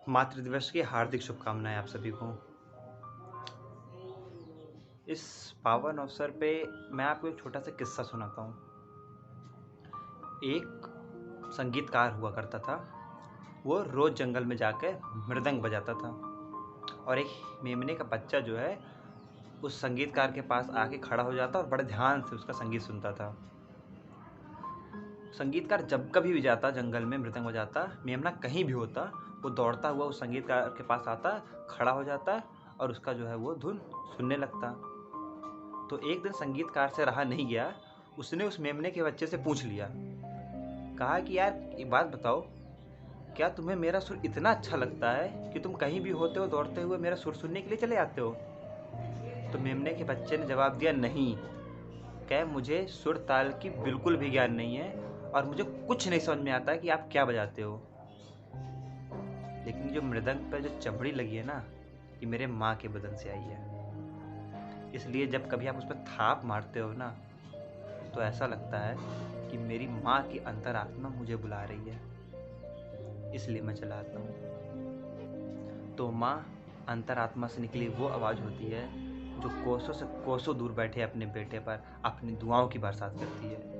मातृ दिवस की हार्दिक शुभकामनाएं आप सभी को। इस पावन अवसर पे मैं आपको एक छोटा सा किस्सा सुनाता हूँ। एक संगीतकार हुआ करता था। वो रोज जंगल में जाकर मृदंग बजाता था और एक मेमने का बच्चा जो है उस संगीतकार के पास आके खड़ा हो जाता और बड़े ध्यान से उसका संगीत सुनता था। संगीतकार जब कभी भी जाता जंगल में मृदंग बजाता, मेमना कहीं भी होता, वो दौड़ता हुआ उस संगीतकार के पास आता, खड़ा हो जाता और उसका जो है वो धुन सुनने लगता। तो एक दिन संगीतकार से रहा नहीं गया, उसने उस मेमने के बच्चे से पूछ लिया। कहा कि यार एक बात बताओ, क्या तुम्हें मेरा सुर इतना अच्छा लगता है कि तुम कहीं भी होते हो दौड़ते हुए मेरा सुर सुनने के लिए चले आते हो? तो मेमने के बच्चे ने जवाब दिया, नहीं, क्या मुझे सुर ताल की बिल्कुल भी ज्ञान नहीं है और मुझे कुछ नहीं समझ में आता कि आप क्या बजाते हो। लेकिन जो मृदंग पर जो चमड़ी लगी है ना, ये मेरे माँ के बदन से आई है। इसलिए जब कभी आप उस पर थाप मारते हो ना, तो ऐसा लगता है कि मेरी माँ की अंतरात्मा मुझे बुला रही है, इसलिए मैं चलाता हूँ। तो माँ अंतरात्मा से निकली वो आवाज़ होती है जो कोसों से कोसों दूर बैठे अपने बेटे पर अपनी दुआओं की बरसात करती है।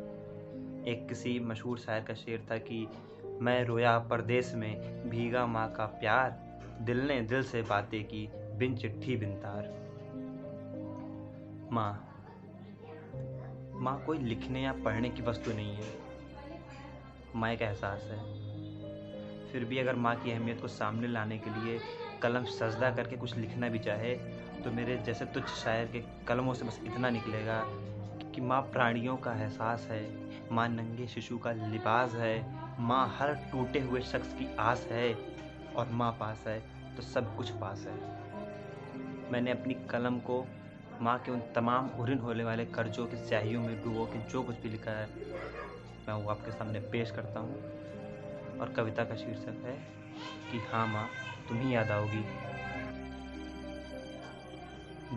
एक किसी मशहूर शायर का शेर था कि मैं रोया परदेस में, भीगा माँ का प्यार, दिल ने दिल से बातें की, बिन चिट्ठी बिन तार। माँ माँ कोई लिखने या पढ़ने की वस्तु नहीं है, माँ एक एहसास है। फिर भी अगर माँ की अहमियत को सामने लाने के लिए कलम सजदा करके कुछ लिखना भी चाहे, तो मेरे जैसे तुच्छ शायर के कलमों से बस इतना निकलेगा कि माँ प्राणियों का एहसास है, माँ नंगे शिशु का लिबास है, माँ हर टूटे हुए शख्स की आस है, और माँ पास है तो सब कुछ पास है। मैंने अपनी कलम को माँ के उन तमाम उरिन होने वाले कर्जों की स्याहियों में डुबो के जो कुछ भी लिखा है, मैं वो आपके सामने पेश करता हूँ। और कविता का शीर्षक है कि हाँ माँ, तुम ही याद आओगी।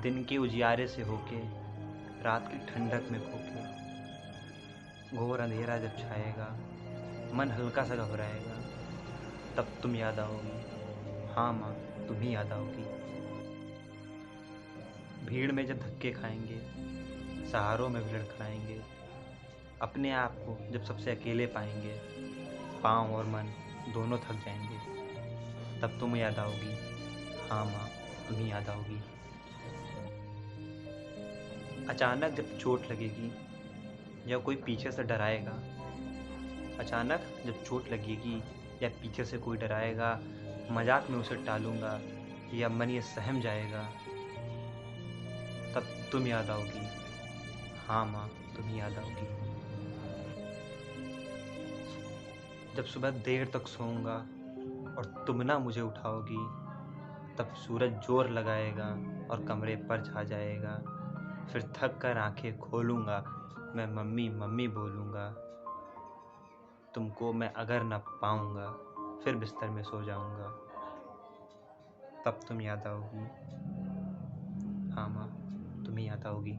दिन के उजियारे से होके, रात की ठंडक में खोके, घोर अंधेरा जब छाएगा, मन हल्का सा घबराएगा, तब तुम याद आओगी। हाँ माँ, तुम ही याद आओगी। भीड़ में जब धक्के खाएंगे, सहारों में भी लड़खड़ाएंगे, अपने आप को जब सबसे अकेले पाएंगे, पाँव और मन दोनों थक जाएंगे, तब तुम याद आओगी। हाँ माँ, तुम ही याद आओगी। अचानक जब चोट लगेगी या कोई पीछे से डराएगा, अचानक जब चोट लगेगी या पीछे से कोई डराएगा, मजाक में उसे टालूंगा या मन ये सहम जाएगा, तब तुम याद आओगी। हाँ माँ, तुम ही याद आओगी। जब सुबह देर तक सोऊंगा और तुम ना मुझे उठाओगी, तब सूरज जोर लगाएगा और कमरे पर छा जाएगा। फिर थक कर आंखें खोलूंगा, मैं मम्मी मम्मी बोलूँगा। तुमको मैं अगर न पाऊँगा, फिर बिस्तर में सो जाऊँगा, तब तुम याद आओगी। हाँ माँ, तुम ही याद आओगी।